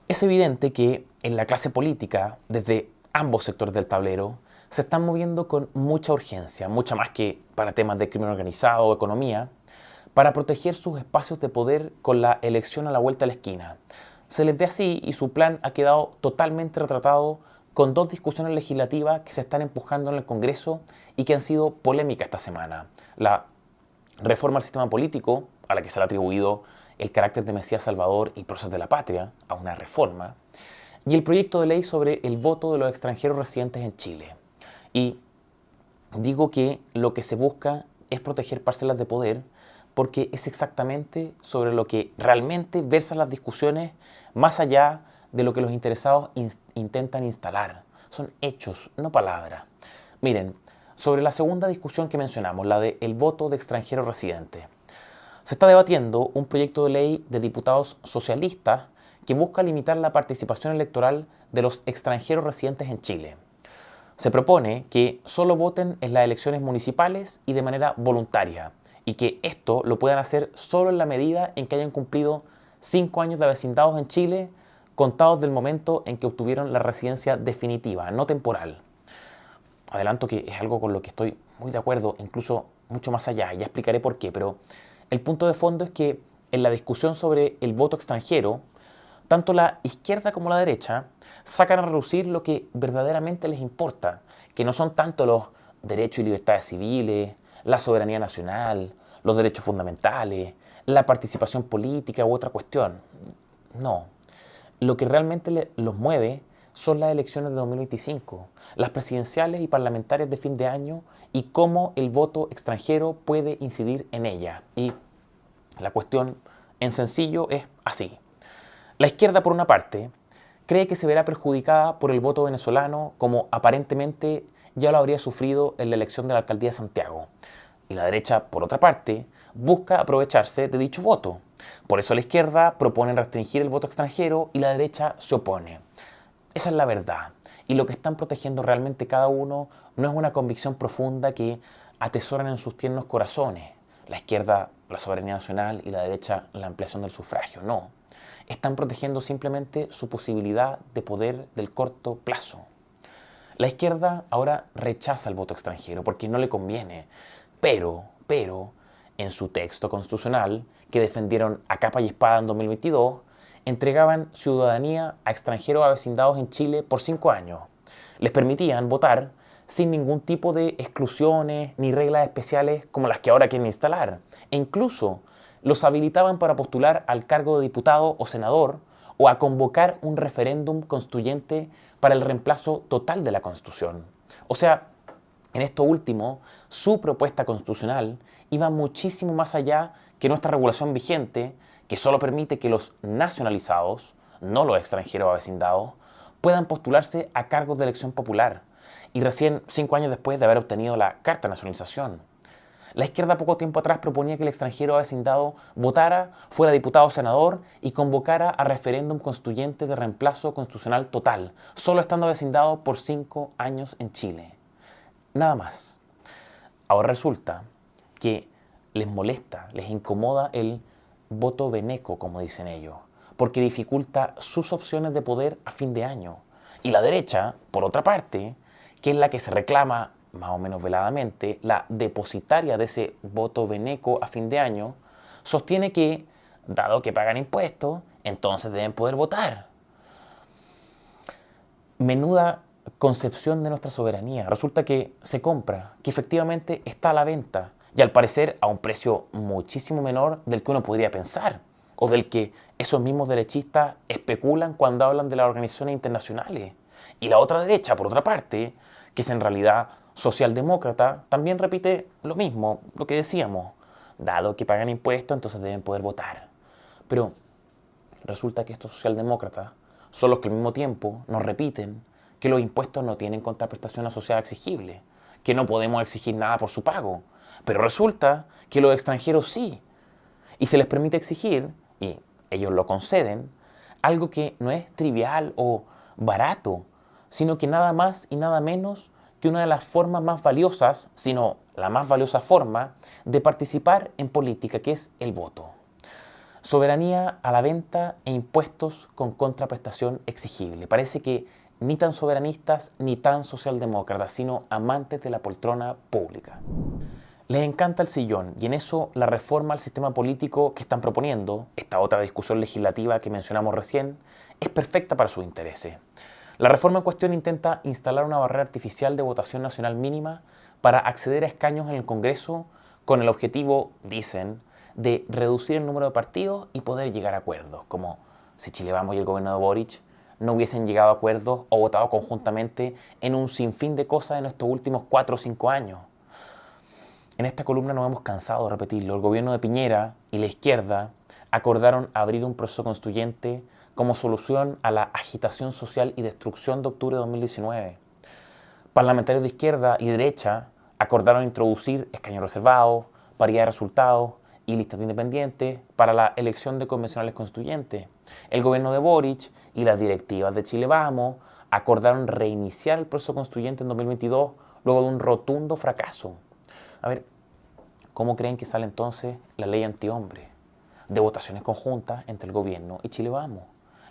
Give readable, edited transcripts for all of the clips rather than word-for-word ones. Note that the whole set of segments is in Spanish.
Es evidente que en la clase política, desde ambos sectores del tablero, se están moviendo con mucha urgencia, mucha más que para temas de crimen organizado o economía, para proteger sus espacios de poder con la elección a la vuelta de la esquina. Se les ve así y su plan ha quedado totalmente retratado con dos discusiones legislativas que se están empujando en el Congreso y que han sido polémicas esta semana. La reforma al sistema político, a la que se le ha atribuido el carácter de Mesías Salvador y prócer de la patria, a una reforma, y el proyecto de ley sobre el voto de los extranjeros residentes en Chile. Y digo que lo que se busca es proteger parcelas de poder porque es exactamente sobre lo que realmente versan las discusiones más allá de lo que los interesados intentan instalar. Son hechos, no palabras. Miren, sobre la segunda discusión que mencionamos, la del voto de extranjeros residentes, se está debatiendo un proyecto de ley de diputados socialistas que busca limitar la participación electoral de los extranjeros residentes en Chile. Se propone que solo voten en las elecciones municipales y de manera voluntaria, y que esto lo puedan hacer solo en la medida en que hayan cumplido 5 años de avecindados en Chile, contados del momento en que obtuvieron la residencia definitiva, no temporal. Adelanto que es algo con lo que estoy muy de acuerdo, incluso mucho más allá, ya explicaré por qué, pero el punto de fondo es que en la discusión sobre el voto extranjero, tanto la izquierda como la derecha sacan a relucir lo que verdaderamente les importa, que no son tanto los derechos y libertades civiles, la soberanía nacional, los derechos fundamentales, la participación política u otra cuestión. No. Lo que realmente los mueve son las elecciones de 2025, las presidenciales y parlamentarias de fin de año y cómo el voto extranjero puede incidir en ella. Y la cuestión en sencillo es así. La izquierda, por una parte, cree que se verá perjudicada por el voto venezolano como aparentemente ya lo habría sufrido en la elección de la alcaldía de Santiago. Y la derecha, por otra parte, busca aprovecharse de dicho voto. Por eso la izquierda propone restringir el voto extranjero y la derecha se opone. Esa es la verdad. Y lo que están protegiendo realmente cada uno no es una convicción profunda que atesoran en sus tiernos corazones. La izquierda, la soberanía nacional y la derecha, la ampliación del sufragio. No. Están protegiendo simplemente su posibilidad de poder del corto plazo. La izquierda ahora rechaza el voto extranjero porque no le conviene. Pero, en su texto constitucional, que defendieron a capa y espada en 2022, entregaban ciudadanía a extranjeros avecindados en Chile por 5 años. Les permitían votar sin ningún tipo de exclusiones ni reglas especiales como las que ahora quieren instalar. E incluso los habilitaban para postular al cargo de diputado o senador o a convocar un referéndum constituyente para el reemplazo total de la Constitución. O sea, en esto último, su propuesta constitucional iba muchísimo más allá que nuestra regulación vigente, que solo permite que los nacionalizados, no los extranjeros avecindados, puedan postularse a cargos de elección popular, y recién 5 años después de haber obtenido la carta de nacionalización. La izquierda poco tiempo atrás proponía que el extranjero avecindado votara, fuera diputado o senador y convocara a referéndum constituyente de reemplazo constitucional total, solo estando avecindado por 5 años en Chile. Nada más. Ahora resulta que les molesta, les incomoda el voto beneco, como dicen ellos, porque dificulta sus opciones de poder a fin de año. Y la derecha, por otra parte, que es la que se reclama más o menos veladamente, la depositaria de ese voto beneco a fin de año, sostiene que, dado que pagan impuestos, entonces deben poder votar. Menuda concepción de nuestra soberanía. Resulta que se compra, que efectivamente está a la venta, y al parecer a un precio muchísimo menor del que uno podría pensar, o del que esos mismos derechistas especulan cuando hablan de las organizaciones internacionales. Y la otra derecha, por otra parte, que es en realidad socialdemócrata, también repite lo mismo, lo que decíamos. Dado que pagan impuestos, entonces deben poder votar. Pero resulta que estos socialdemócratas son los que al mismo tiempo nos repiten que los impuestos no tienen contraprestación asociada exigible, que no podemos exigir nada por su pago. Pero resulta que los extranjeros sí. Y se les permite exigir, y ellos lo conceden, algo que no es trivial o barato, sino que nada más y nada menos que una de las formas más valiosas, sino la más valiosa forma, de participar en política, que es el voto. Soberanía a la venta e impuestos con contraprestación exigible. Parece que ni tan soberanistas ni tan socialdemócratas, sino amantes de la poltrona pública. Les encanta el sillón y en eso la reforma al sistema político que están proponiendo, esta otra discusión legislativa que mencionamos recién, es perfecta para sus intereses. La reforma en cuestión intenta instalar una barrera artificial de votación nacional mínima para acceder a escaños en el Congreso con el objetivo, dicen, de reducir el número de partidos y poder llegar a acuerdos, como si Chile Vamos y el gobierno de Boric no hubiesen llegado a acuerdos o votado conjuntamente en un sinfín de cosas en estos últimos 4 o 5 años. En esta columna nos hemos cansado de repetirlo. El gobierno de Piñera y la izquierda acordaron abrir un proceso constituyente como solución a la agitación social y destrucción de octubre de 2019. Parlamentarios de izquierda y derecha acordaron introducir escaños reservados, paridad de resultados y listas de independientes para la elección de convencionales constituyentes. El gobierno de Boric y las directivas de Chile Vamos acordaron reiniciar el proceso constituyente en 2022 luego de un rotundo fracaso. A ver, ¿cómo creen que sale entonces la ley antihombre? De votaciones conjuntas entre el gobierno y Chile Vamos.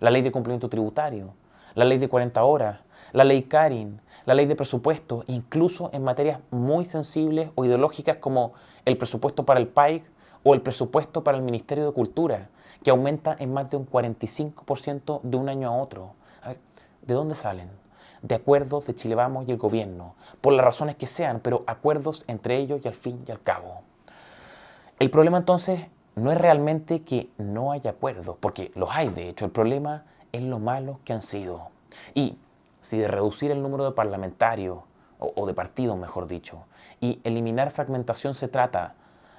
La ley de cumplimiento tributario, la ley de 40 horas, la ley Karin, la ley de presupuesto, incluso en materias muy sensibles o ideológicas como el presupuesto para el PAIC o el presupuesto para el Ministerio de Cultura, que aumenta en más de un 45% de un año a otro. A ver, ¿de dónde salen? De acuerdos de Chile Vamos y el gobierno, por las razones que sean, pero acuerdos entre ellos y al fin y al cabo. El problema entonces no es realmente que no haya acuerdos, porque los hay de hecho, el problema es lo malos que han sido. Y si de reducir el número de parlamentarios, o de partidos mejor dicho, y eliminar fragmentación se trata,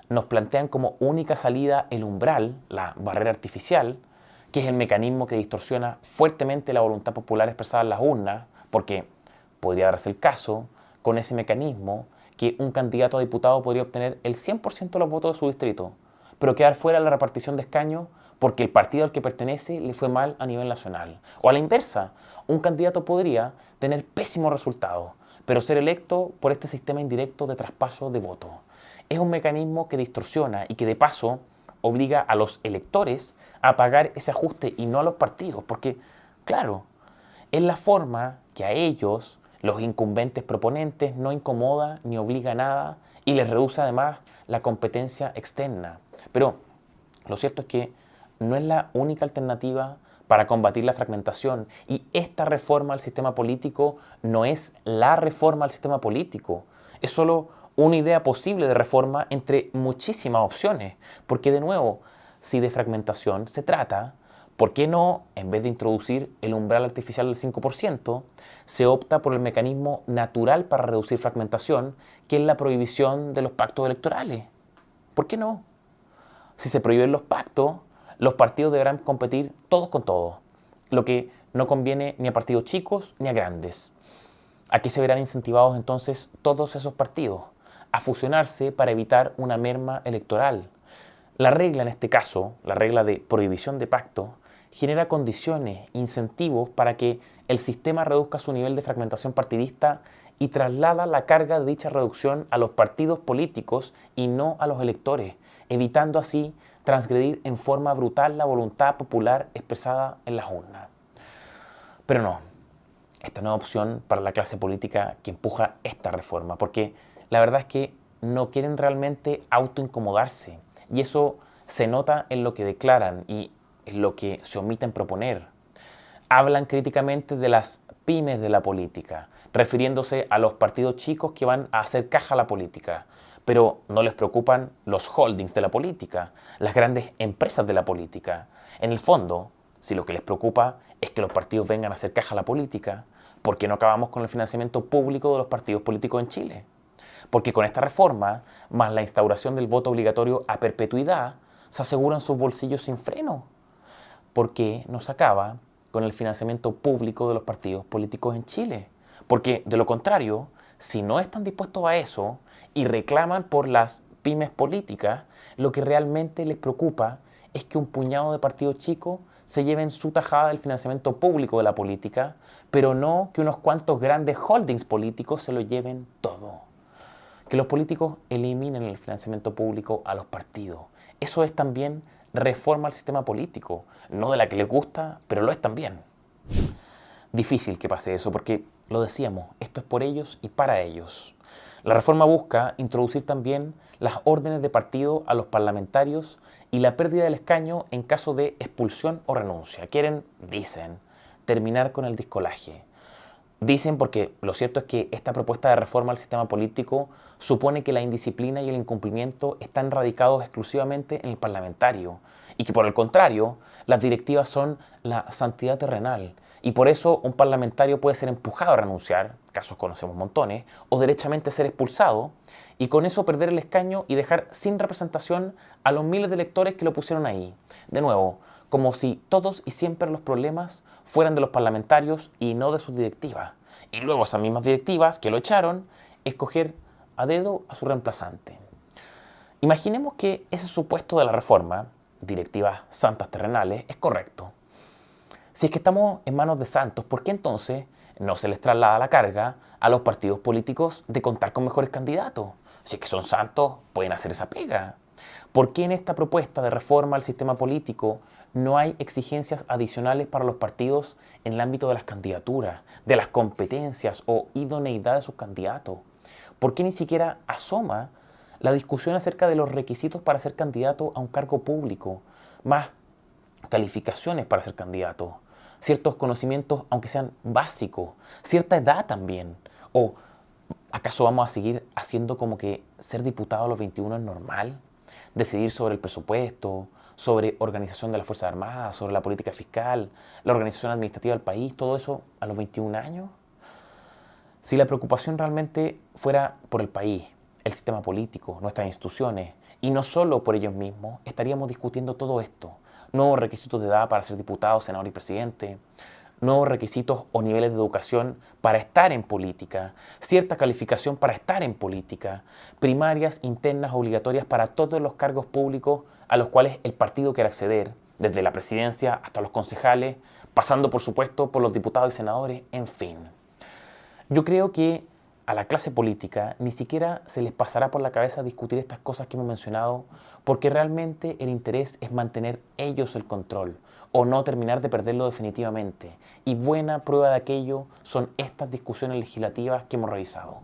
nos plantean como única salida el umbral, la barrera artificial, que es el mecanismo que distorsiona fuertemente la voluntad popular expresada en las urnas, porque podría darse el caso, con ese mecanismo, que un candidato a diputado podría obtener el 100% de los votos de su distrito, pero quedar fuera de la repartición de escaños porque el partido al que pertenece le fue mal a nivel nacional. O a la inversa, un candidato podría tener pésimos resultados, pero ser electo por este sistema indirecto de traspaso de votos. Es un mecanismo que distorsiona y que de paso obliga a los electores a pagar ese ajuste y no a los partidos, porque, claro, es la forma que a ellos, los incumbentes proponentes, no incomoda ni obliga a nada y les reduce además la competencia externa. Pero lo cierto es que no es la única alternativa para combatir la fragmentación y esta reforma al sistema político no es la reforma al sistema político. Es solo una idea posible de reforma entre muchísimas opciones, porque de nuevo, si de fragmentación se trata, ¿por qué no, en vez de introducir el umbral artificial del 5%, se opta por el mecanismo natural para reducir fragmentación, que es la prohibición de los pactos electorales? ¿Por qué no? Si se prohíben los pactos, los partidos deberán competir todos con todos, lo que no conviene ni a partidos chicos ni a grandes. ¿A qué se verán incentivados entonces todos esos partidos? A fusionarse para evitar una merma electoral. La regla en este caso, la regla de prohibición de pacto, genera condiciones, incentivos para que el sistema reduzca su nivel de fragmentación partidista y traslada la carga de dicha reducción a los partidos políticos y no a los electores, evitando así transgredir en forma brutal la voluntad popular expresada en las urnas. Pero no, esta no es opción para la clase política que empuja esta reforma, porque la verdad es que no quieren realmente autoincomodarse, y eso se nota en lo que declaran y en lo que se omiten proponer. Hablan críticamente de las pymes de la política, refiriéndose a los partidos chicos que van a hacer caja a la política, pero no les preocupan los holdings de la política, las grandes empresas de la política. En el fondo, si lo que les preocupa es que los partidos vengan a hacer caja a la política, ¿por qué no acabamos con el financiamiento público de los partidos políticos en Chile? Porque con esta reforma, más la instauración del voto obligatorio a perpetuidad, se aseguran sus bolsillos sin freno. ¿Por qué no se acaba con el financiamiento público de los partidos políticos en Chile? Porque, de lo contrario, si no están dispuestos a eso y reclaman por las pymes políticas, lo que realmente les preocupa es que un puñado de partidos chicos se lleven su tajada del financiamiento público de la política, pero no que unos cuantos grandes holdings políticos se lo lleven todo. Que los políticos eliminen el financiamiento público a los partidos. Eso es también reforma al sistema político, no de la que les gusta, pero lo es también. Difícil que pase eso porque, lo decíamos, esto es por ellos y para ellos. La reforma busca introducir también las órdenes de partido a los parlamentarios y la pérdida del escaño en caso de expulsión o renuncia. Quieren, dicen, terminar con el discolaje. Dicen porque lo cierto es que esta propuesta de reforma al sistema político supone que la indisciplina y el incumplimiento están radicados exclusivamente en el parlamentario y que por el contrario las directivas son la santidad terrenal y por eso un parlamentario puede ser empujado a renunciar, casos conocemos montones, o derechamente ser expulsado y con eso perder el escaño y dejar sin representación a los miles de electores que lo pusieron ahí. De nuevo, como si todos y siempre los problemas fueran de los parlamentarios y no de sus directivas. Y luego esas mismas directivas que lo echaron, escoger a dedo a su reemplazante. Imaginemos que ese supuesto de la reforma, directivas santas terrenales, es correcto. Si es que estamos en manos de santos, ¿por qué entonces no se les traslada la carga a los partidos políticos de contar con mejores candidatos? Si es que son santos, pueden hacer esa pega. ¿Por qué en esta propuesta de reforma al sistema político no hay exigencias adicionales para los partidos en el ámbito de las candidaturas, de las competencias o idoneidad de sus candidatos? ¿Por qué ni siquiera asoma la discusión acerca de los requisitos para ser candidato a un cargo público, más calificaciones para ser candidato, ciertos conocimientos, aunque sean básicos, cierta edad también? ¿O acaso vamos a seguir haciendo como que ser diputado a los 21 es normal? Decidir sobre el presupuesto, sobre organización de las Fuerzas Armadas, sobre la política fiscal, la organización administrativa del país, todo eso a los 21 años. Si la preocupación realmente fuera por el país, el sistema político, nuestras instituciones, y no solo por ellos mismos, estaríamos discutiendo todo esto. Nuevos requisitos de edad para ser diputado, senador y presidente, nuevos requisitos o niveles de educación para estar en política, cierta calificación para estar en política, primarias internas obligatorias para todos los cargos públicos a los cuales el partido quiere acceder, desde la presidencia hasta los concejales, pasando por supuesto por los diputados y senadores, en fin. Yo creo que a la clase política ni siquiera se les pasará por la cabeza discutir estas cosas que hemos mencionado, porque realmente el interés es mantener ellos el control o no terminar de perderlo definitivamente. Y buena prueba de aquello son estas discusiones legislativas que hemos revisado.